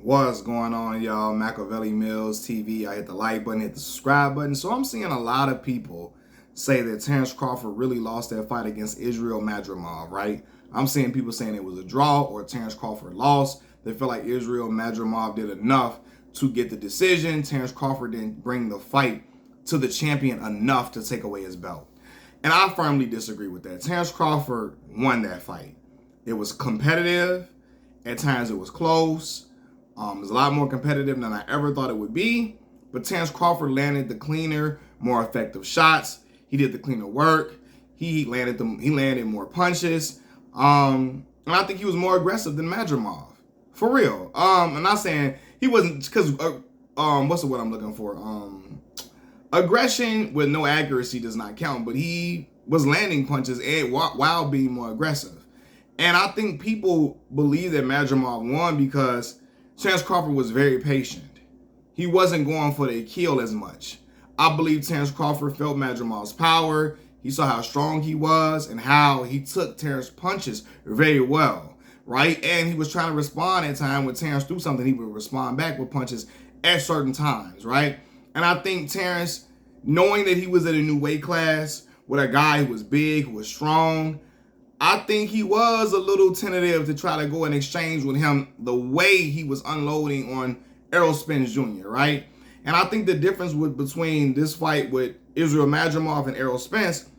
What's going on, y'all? Machiavelli Mills TV. I hit the like button, hit the subscribe button. So I'm seeing a lot of people say that Terence Crawford really lost that fight against Israil Madrimov, right? I'm seeing people saying it was a draw or Terence Crawford lost. They feel like Israil Madrimov did enough to get the decision. Terence Crawford didn't bring the fight to the champion enough to take away his belt. And I firmly disagree with that. Terence Crawford won that fight. It was competitive. At times it was close. It was a lot more competitive than I ever thought it would be. But Terence Crawford landed the cleaner, more effective shots. He did the cleaner work. He landed more punches. And I think he was more aggressive than Madrimov. For real. I'm not saying he wasn't, because what's the word I'm looking for? Aggression with no accuracy does not count, but he was landing punches and while being more aggressive. And I think people believe that Madrimov won because Terence Crawford was very patient. He wasn't going for the kill as much. I believe Terence Crawford felt Madrimov's power. He saw how strong he was and how he took Terrence's punches very well, right? And he was trying to respond at times when Terence threw something. He would respond back with punches at certain times, right? And I think Terence, knowing that he was at a new weight class with a guy who was big, who was strong, I think he was a little tentative to try to go in exchange with him the way he was unloading on Errol Spence Jr., right? And I think the difference between this fight with Israil Madrimov and Errol Spence,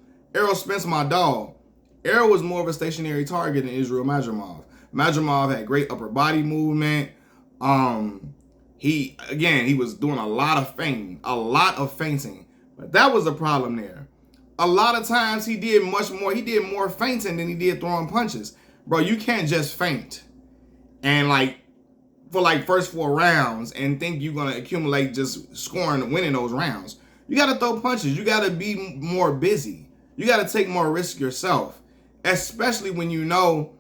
my dog, Errol was more of a stationary target than Israil Madrimov. Madrimov had great upper body movement. He was doing a lot of feinting. But that was the problem there. A lot of times he did more feinting than he did throwing punches. Bro, you can't just feint and for first 4 rounds and think you're gonna accumulate just winning those rounds. You gotta throw punches. You gotta be more busy. You gotta take more risk yourself, especially when you know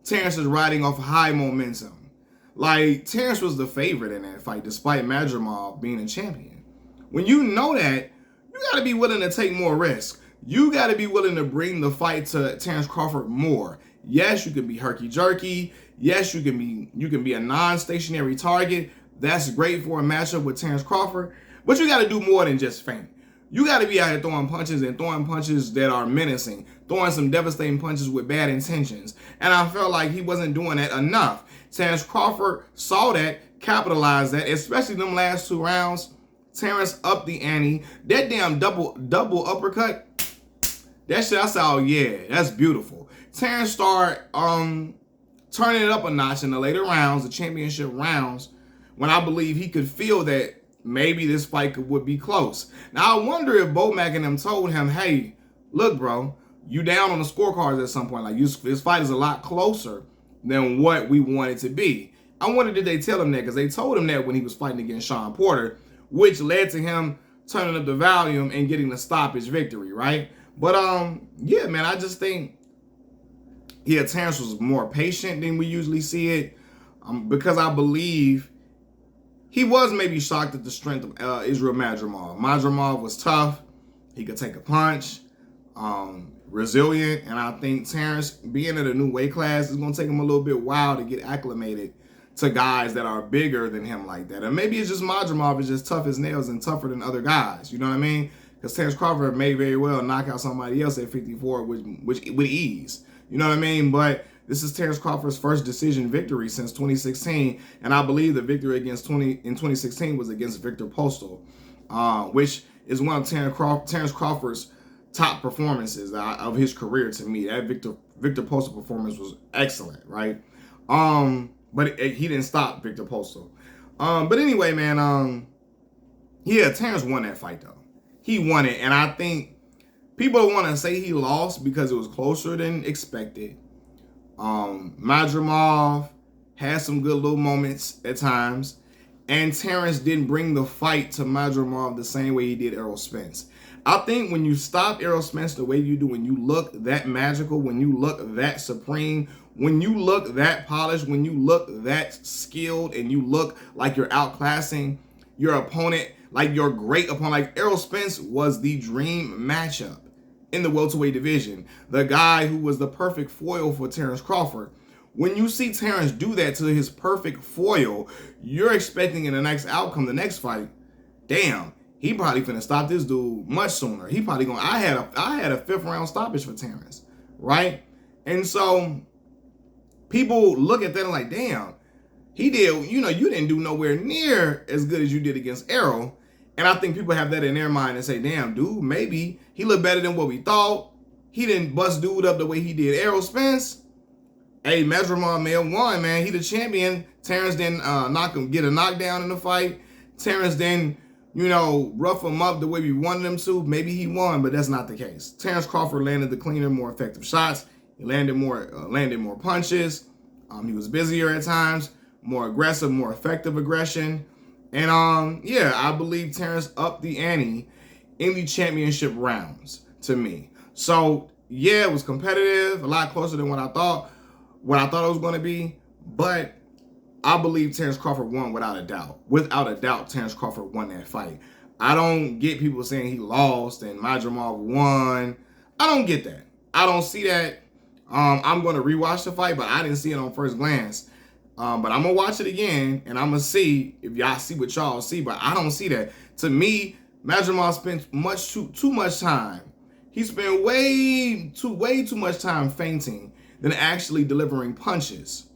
Terence is riding off high momentum. Terence was the favorite in that fight, despite Madrimov being a champion. When you know that, you gotta be willing to take more risk. You got to be willing to bring the fight to Terence Crawford more. Yes, you can be herky-jerky. Yes, you can be a non-stationary target. That's great for a matchup with Terence Crawford. But you got to do more than just feint. You got to be out here throwing punches that are menacing, throwing some devastating punches with bad intentions. And I felt like he wasn't doing that enough. Terence Crawford saw that, capitalized that, especially them last 2 rounds. Terence upped the ante. That damn double uppercut, that shit, I said, oh yeah, that's beautiful. Terence started turning it up a notch in the later rounds, the championship rounds, when I believe he could feel that maybe this fight would be close. Now, I wonder if Bomac and them told him, hey, look, bro, you down on the scorecards at some point. This fight is a lot closer than what we want it to be. I wonder, did they tell him that? Because they told him that when he was fighting against Shawn Porter, which led to him turning up the volume and getting the stoppage victory, right? But, yeah, man, I just think, Terence was more patient than we usually see it, because I believe he was maybe shocked at the strength of Israil Madrimov. Madrimov was tough. He could take a punch, resilient, and I think Terence, being at a new weight class, is going to take him a little bit while to get acclimated to guys that are bigger than him like that. And maybe it's just Madrimov is just tough as nails and tougher than other guys, you know what I mean? Because Terence Crawford may very well knock out somebody else at 54 with ease. You know what I mean? But this is Terence Crawford's first decision victory since 2016. And I believe the victory in 2016 was against Victor Postal, which is one of Terence Crawford's top performances of his career to me. That Victor Postal performance was excellent, right? But he didn't stop Victor Postal. But anyway, man, Terence won that fight, though. He won it, and I think people want to say he lost because it was closer than expected. Madrimov had some good little moments at times, and Terence didn't bring the fight to Madrimov the same way he did Errol Spence. I think when you stop Errol Spence the way you do, when you look that magical, when you look that supreme, when you look that polished, when you look that skilled, and you look like you're outclassing your opponent, like your great opponent, like Errol Spence was the dream matchup in the welterweight division. The guy who was the perfect foil for Terence Crawford. When you see Terence do that to his perfect foil, you're expecting in the next outcome, the next fight, damn, he probably finna stop this dude much sooner. He probably gonna. I had a 5th round stoppage for Terence, right? And so people look at that and like, damn, he did. You didn't do nowhere near as good as you did against Errol. And I think people have that in their mind and say, damn, dude, maybe he looked better than what we thought. He didn't bust dude up the way he did Errol Spence. Hey, Madrimov may have won, man. He the champion. Terence didn't get a knockdown in the fight. Terence didn't, rough him up the way we wanted him to. Maybe he won, but that's not the case. Terence Crawford landed the cleaner, more effective shots. He landed more punches. He was busier at times, more aggressive, more effective aggression. And I believe Terence upped the ante in the championship rounds to me. So yeah, it was competitive, a lot closer than what I thought it was going to be. But I believe Terence Crawford won without a doubt. Without a doubt, Terence Crawford won that fight. I don't get people saying he lost and Madrimov won. I don't get that. I don't see that. I'm going to rewatch the fight, but I didn't see it on first glance. But I'm going to watch it again, and I'm going to see if y'all see what y'all see, but I don't see that. To me, Madrimov spent too much time. He spent way too much time feinting than actually delivering punches.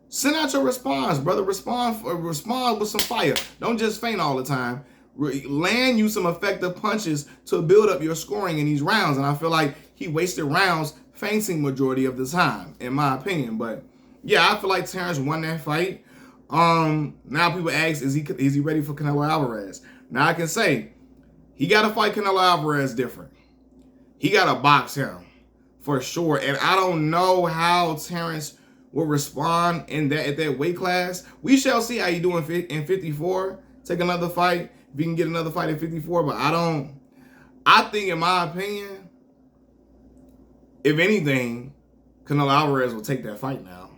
Send out your response, brother. Respond with some fire. Don't just feint all the time. Land you some effective punches to build up your scoring in these rounds. And I feel like he wasted rounds feinting majority of the time, in my opinion. But yeah, I feel like Terence won that fight. Now people ask, is he ready for Canelo Alvarez? Now I can say, he got to fight Canelo Alvarez different. He got to box him for sure. And I don't know how Terence will respond at that weight class. We shall see how he do in 54. Take another fight if he can get another fight at 54. But I think, in my opinion, if anything, Canelo Alvarez will take that fight now.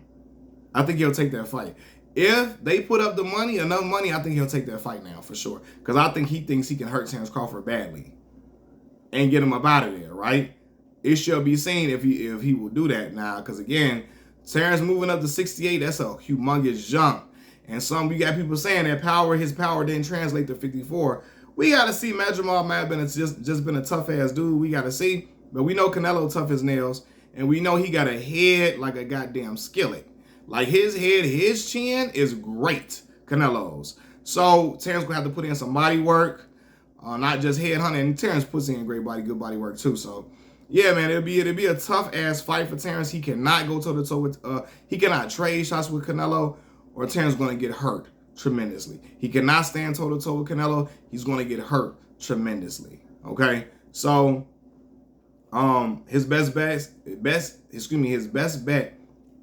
I think he'll take that fight. If they put up the money, enough money, I think he'll take that fight now for sure. Because I think he thinks he can hurt Terence Crawford badly and get him up out of there, right? It shall be seen if he will do that now. Because again, Terence moving up to 68, that's a humongous jump. And we got people saying that his power didn't translate to 54. We got to see. Madrimov might have been just been a tough ass dude. We got to see. But we know Canelo tough as nails. And we know he got a head like a goddamn skillet. Like his head, his chin is great, Canelo's. So Terence gonna have to put in some body work, not just head hunting. And Terence puts in good body work too. So yeah, man, it'll be a tough ass fight for Terence. He cannot go toe to toe with, he cannot trade shots with Canelo, or Terence gonna get hurt tremendously. He cannot stand toe to toe with Canelo. He's gonna get hurt tremendously. Okay, so his best bet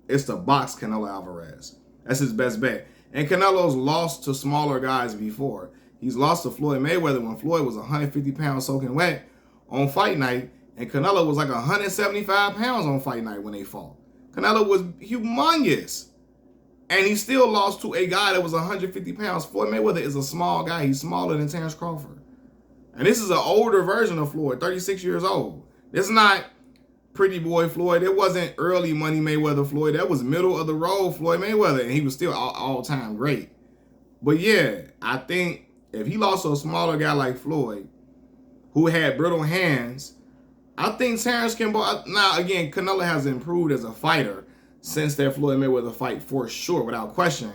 is to box Canelo Alvarez. That's his best bet. And Canelo's lost to smaller guys before. He's lost to Floyd Mayweather when Floyd was 150 pounds soaking wet on fight night, and Canelo was like 175 pounds on fight night when they fought. Canelo was humongous. And he still lost to a guy that was 150 pounds. Floyd Mayweather is a small guy. He's smaller than Terence Crawford. And this is an older version of Floyd, 36 years old. It's not pretty boy Floyd. It wasn't early money Mayweather Floyd. That was middle of the road Floyd Mayweather, and he was still all-time great. But yeah, I think if he lost to a smaller guy like Floyd, who had brittle hands, I think Terence can. Now again, Canelo has improved as a fighter since that Floyd Mayweather fight for sure, without question.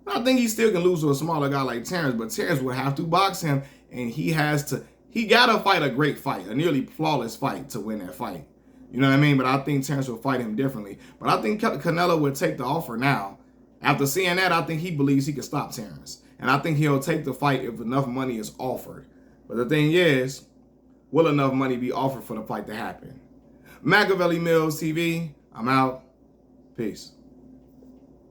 I think he still can lose to a smaller guy like Terence, but Terence would have to box him, and he gotta fight a great fight, a nearly flawless fight to win that fight. You know what I mean? But I think Terence will fight him differently. But I think Canelo would take the offer now. After seeing that, I think he believes he can stop Terence. And I think he'll take the fight if enough money is offered. But the thing is, will enough money be offered for the fight to happen? Machiavelli Mills TV, I'm out. Peace.